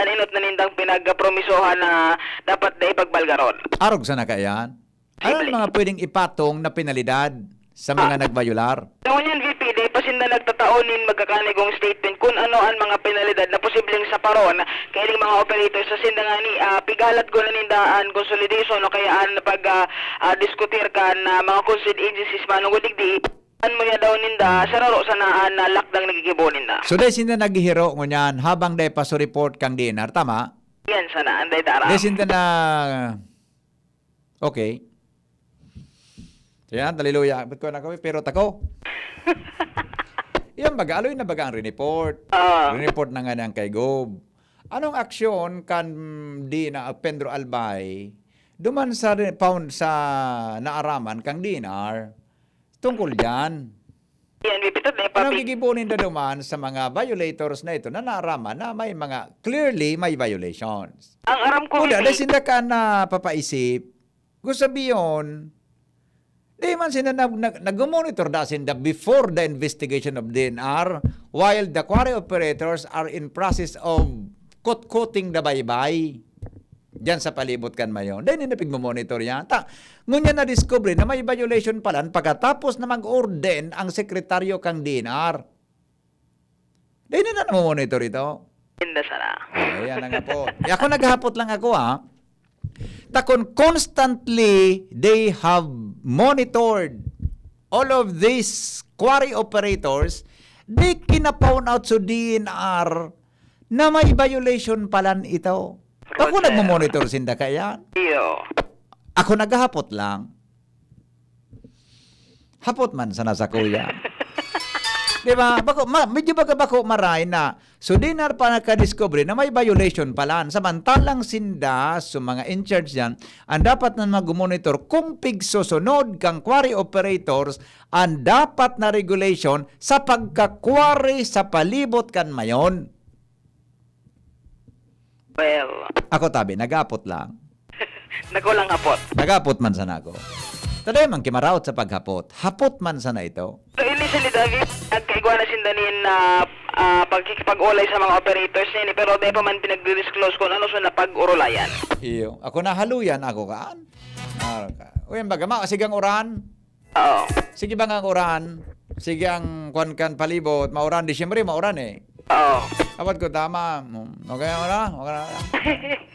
aninot na nindang pinagpromisohan na dapat na ipagbalgaron. Arog sa nakayan. Ano ang mga pwedeng ipatong na penalidad sa mga nagbayular? Ngayon yan, VP, dahil pa sila nagtataonin magkakanigong statement kung ano ang mga penalidad na posibleng sa paron kailing mga operators sa sindangani pigalat ko na nindaan consolidation o kaya ang pag-diskutir ka na mga concert agencies manong digdi an mo ya daw ninda sa raro sa naan na lakdang nagigibo ninda. So, dahil sinda naghihiro ngunyan habang dahil pa so report kang dinar, tama? Yan sana, anday dara. Dahil sinda na... Okay. So, yan, taliluya. Ba't ko na kami? Pero tako. Yan baga, aloy na baga ang report. Report na nga ng kay Gob. Anong aksyon kan di na Pedro Albay duman sa pound sa naaraman kang dinar tungkol diyan? Yan, VP, ito na Anong gigibunin na duman sa mga violators na ito na naaraman na may mga clearly may violations? ang aram ko, Kuda, VP, dahil sinda ka na papaisip, gusto sabihin, di man sila nag-monitor da sinda before the investigation of DNR while the quarry operators are in process of kot-koting the baybay. Diyan sa palibot kan mayon. Dahil hindi pigmamonitor yan. Ngunya na-discover na may violation pala pagkatapos na mag-orden ang sekretaryo kang DNR. Dahil na monitor ito. Inda sana. Ayan na nga po. Ako naghapot lang ako Takon constantly they have monitored all of these quarry operators. They kina-found out sa DNR na may violation palan ito. Ako nagmo-monitor sinda kaya. Iyo. Ako naghapot lang. Hapot man sana sa kuya. Di ba? Medyo bako maray na. So, dinar pa nakadiscover na may violation pala. Samantalang sinda, so mga in charge yan, ang dapat na mag-monitor kung pigsusunod kang quarry operators ang dapat na regulation sa pagka-quarry sa palibot kan mayon. Well, Ako tabi, nagapot lang. nakulang hapot. Nagapot man sana ako. Taday man kimaraot sa paghapot. Hapot man sana ito. So, initially, David, nagkaigwa na sindanin na pagkikipag-ulay sa mga operators niya, pero di pa man pinag-disclose kung ano sa napag-urulayan. Iyo. Ako nahaluyan ako kaan. Uy, baga sige ang uran. Oo. Sige bang ang uran? Sige ang kwan kan palibot. Mauran. Disyembre, mauran eh. Oo. Apat ko tama. Okay na? Okay na?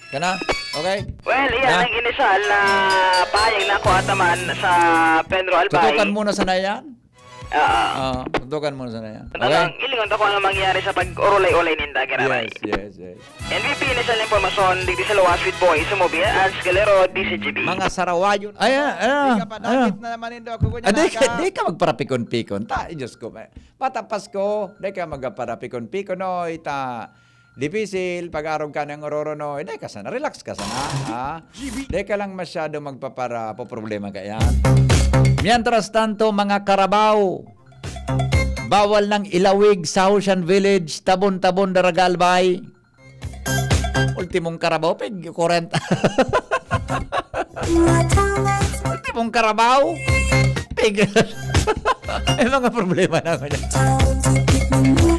Kana? Okay? Well, iyan ang inisal na pahayag na ako ataman sa Pedro Albay. Tutukan muna sana yan? Tutukan muna sana yan. Okay? Ilingon ako ano mangyari sa pag-urulay-ulay ninda, Giraray. Yes. NVP inisal na informasyon digdi sa Luwas with Boy, Sumobia, at Scalero, DCGB. Mga sarawayon. Di ka pa nakit na naman indo ako kunya di ka magparapikon-pikon. Diyos ko. Patapas ko. Di ka magparapikon-pikon. No, Dipisil, pag-arog ka ng ororo, no, di ka sana, relax ka sana, Di ka lang masyado problema ka yan. Mientras tanto, mga karabaw, bawal ng ilawig sa Ocean Village, tabon-tabon Daragalbay. Ultimong karabaw, pig, 40. Ultimong karabaw, pig. May mga problema na ako dyan.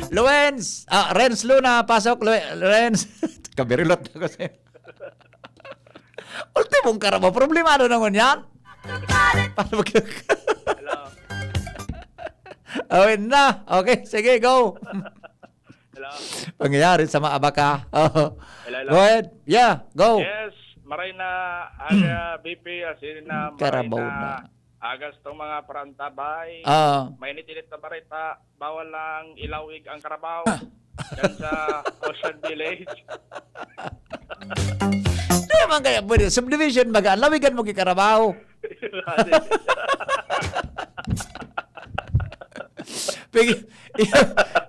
Luens! Renz Luna, pasok. Renz. Kabirilot na kasi. Ultimong karabaw. Problemado naman yan. Paano Hello. Okay na. Okay, sige, go. Hello. Pangyayari sa maabaka. Hello. Go ahead. Yeah, go. Yes, maray na aga BP asin na maray Karabaw na na. agas tong mga parantabay. May nitilit na barita, bawal lang ilawig ang karabaw. Yan sa Ocean Village. Di naman kaya pwede. Subdivision baga. Lawigan mo kay Karabaw.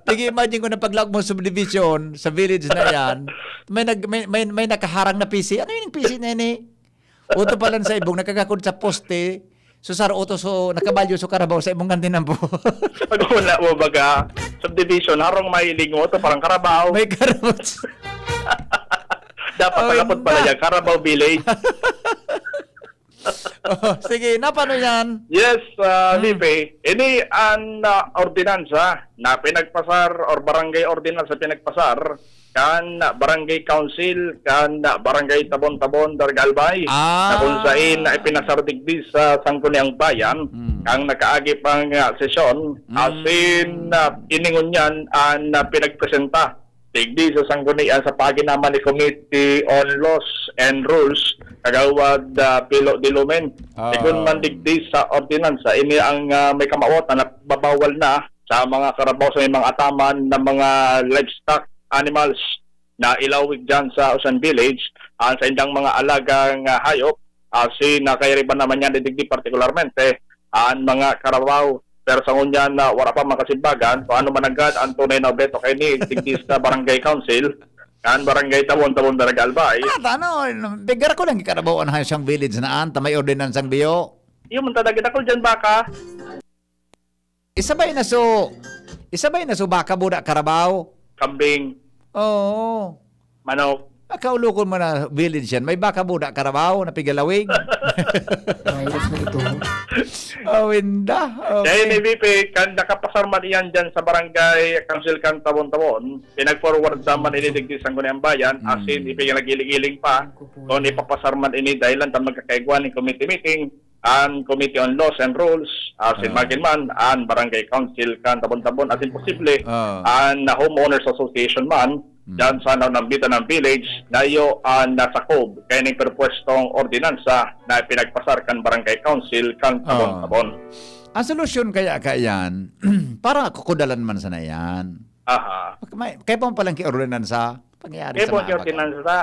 Imagine ko na paglawag mo subdivision sa village na yan, may nakaharang na PC. Ano yung PC na yun eh? Uto pa lang sa ibong, nakakakod sa poste, susar uto so nakabalyo so Karabaw sa ibong kantinan po. Pag una mo baga, subdivision, harong mahiling mo, to parang karabaw. May Karabaw. Dapat palapot pala yan, Carabao Village. Sige, napano yan? Yes, Lipe. Ini ang ordinansa na pinagpasar or barangay ordinance na pinagpasar kan barangay council, kan barangay Tabon-Tabon, Dargalbay, na kung saan na ipinasardigdi sa Sangguniang Bayan, ang nakaagi pang sesyon, asin iningon yan ang pinagpresenta digdi sa Sanggunian sa paginaman ni Committee on Laws and Rules, kagawad Pilo Dilumen. Sigun man digdi sa ordinansa, ini ang may kamawatan na babawal na sa mga karabaw sa mga ataman ng mga livestock animals na ilawig dyan sa Ocean Village sa indang mga alagang hayop, asin na kay riban naman yan digdi partikularmente ang mga karabaw, pero sa ngunyan na wala pa makasibagan kung ano man agad ang tunay na objeto kay ni digdi sa barangay council kan barangay Tabon-Tabon Dargalbay. Bigar ko lang ikarabaw ang siyang village na may ordinansang biyo. Yung mantadagin ako dyan baka. Isabay na so baka budak karabaw. Kambing, Oo. manok. Kaulukon mo na village yan. May baka budak karabaw na pigalawig. Virus na ito. Winda. Kaya Okay. ni VP, kan nakapasarman iyan dyan sa barangay council kan Tabon-Tabon, pinag-forward sa man inidigdi sa Sangguniang Bayan, asin ipinagiling-iling pa, kung ipapasarman ini dahil lang magkakaigwan ng committee meeting, ang Committee on Laws and Rules, asin maginman, ang barangay council kan Tabon-Tabon, asin posible, ang homeowners association man, dyan sa nambitan ng village, na iyo ang nasakob kaya ng perpwestong ordinansa na pinagpasar kan barangay council kan Tabon-Tabon. Ang solusyon kaya yan, para kukudalan man sana yan. Aha. Kaya pa palang ki-ordinansa, pangyayari Kaya sa po mga yung baka. ordinansa,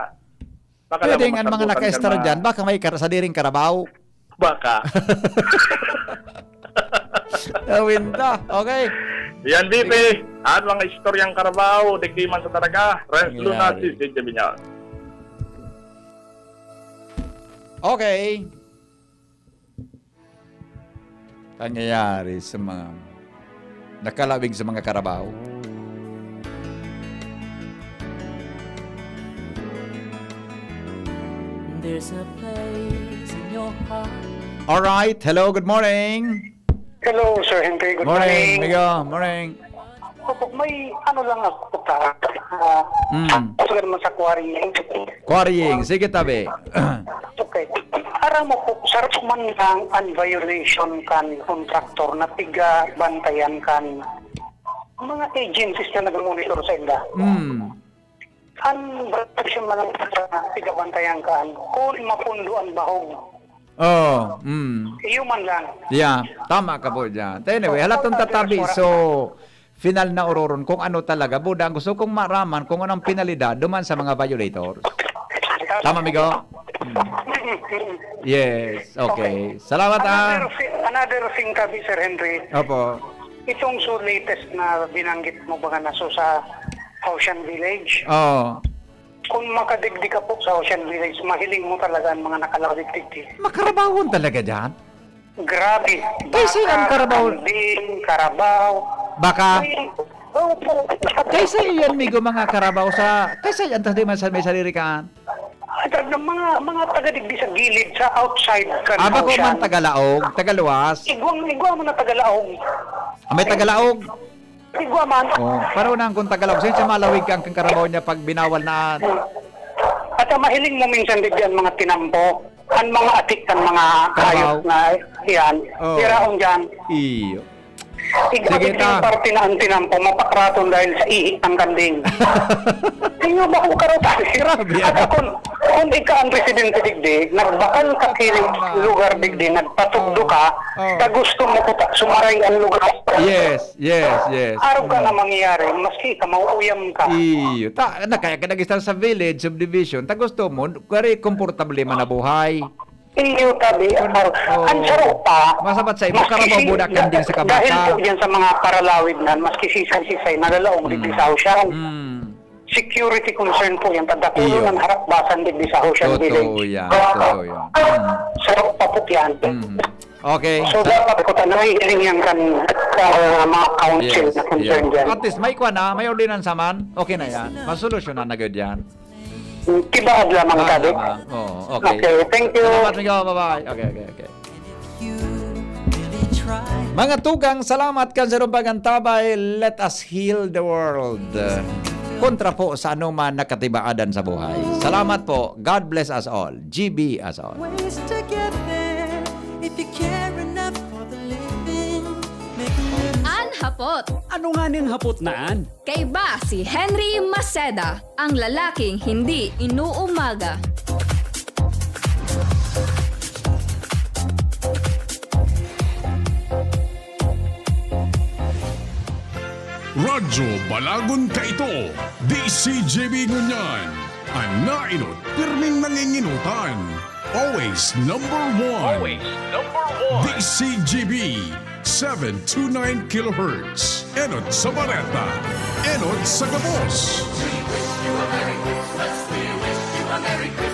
baka Pwede lang ang mga naka-star dyan, baka may sadiring karabaw. Baka. Winda. Okay. Yan, VP. At mga istoryang Carabao, digdiman sa talaga. Renz Luna, Nangyari. si Binyan. Okay. Pangyayari sa mga nakalabing sa mga karabaw. There's a place in your heart. All right. Hello. Good morning. Hello, Sir Henry. Good morning. Migo. Morning. Opo, may ano lang ako ta. Gusto naman sa quarrying. Quarrying. Sige tabi. Okay. Aram mo po, sarap man lang ang violation kan contractor na tiga bantayan kan mga agencies na nag-monitor sa inda. Ang violation man lang sa tiga bantayan kan kung mapundo ang bahog. Oh. Iyo man lang. Yeah. Tama ka po dyan. Anyway, halatong tatabi. So, final na uroron kung ano talaga. Buda, gusto kong maraman kung anong penalidad duman sa mga violators. Tama, Migo? Yes. Okay. Salamat, Another thing tabi, Sir Henry. Opo. Itong so latest na binanggit mo ba na so sa Ocean Village, Oh. kung makadigdi ka po sa Ocean Village, mahiling mo talaga ang mga nakalawig-digdi. Makarabawon talaga dyan. Grabe. Kasi ang Carabao- kambing, karabaw. Baka, Opo. kaysa iyan, Migo, mga karabaw sa, kaysa iyan, tayo may sarili ka. Mga taga-digdi sa gilid, sa outside kan Aba ko Ocean. man tagalaog, tagaluwas. Igwa mo na tagalaog. May tagalaog. Igwa man. Oh, parang unang kung tagalaog. Since malawig ang karabaw niya pag binawal na. At ang mahiling mo minsan digdi ang mga tinampo, ang mga atik, ang mga Karabaw. hayop na yan. Oh. Tiraon dyan. Iyo. Sige Sige, ta. ta. Parte na ang tinampo, mapakraton dahil sa ihi ng kanding. Tingnan ba kung karotan? Grabe, At kung ika ang presidente digdi, nagbakal ka kiling lugar digdi, nagpatugdo ka, ta gusto mo ko sumaray ang lugar. Yes. Araw ka na mangyayari, maski ka, mauuyam ka. Iyo. Kaya ka nag-start sa village, subdivision, ta gusto mo, kari komportable man na buhay. Iyo tabi, ang sarap pa. Masabat sa imo, karabaw budak kanding sa kabata. Dahil po yan sa mga paralawid na, maski sisay-sisay, nalalaong digdi sa Ocean. Security concern po yan, tadakulo Iyo. ng harap-basan digdi sa Ocean Totoo Village. yan. Totoo yan. Sarap pa po yan. Okay. So dapat ko tanay hiling yan kan mga council na concern dyan. At least may kwa na, may ordinansa man, okay na yan. Masolusyonan na agad yan. Tibaad lamang tabi. Oh, okay. Okay, thank you. Salamat, Migo. Bye-bye. Okay. You really try. Mga tugang, salamat kan sa rumbagang tabay. Let us heal the world. kontra po sa anuman nakatibaadan sa buhay. Salamat po. God bless us all. GB us all. Ways to get there if you care enough for the living. Make a living. An hapot. Ano nga ning hapot naan? Kay ba si Henry Maceda, ang lalaking hindi inuumaga. Radyo Balagon ka ito, DCGB Ngunyan. Ang nainot, pirming nanginginutan. Always number one. Always number one. DCGB, 729 kilohertz. Enot sa Bareta. Enot sa Gabos. We wish you a Merry Christmas. We wish you a Merry Christmas.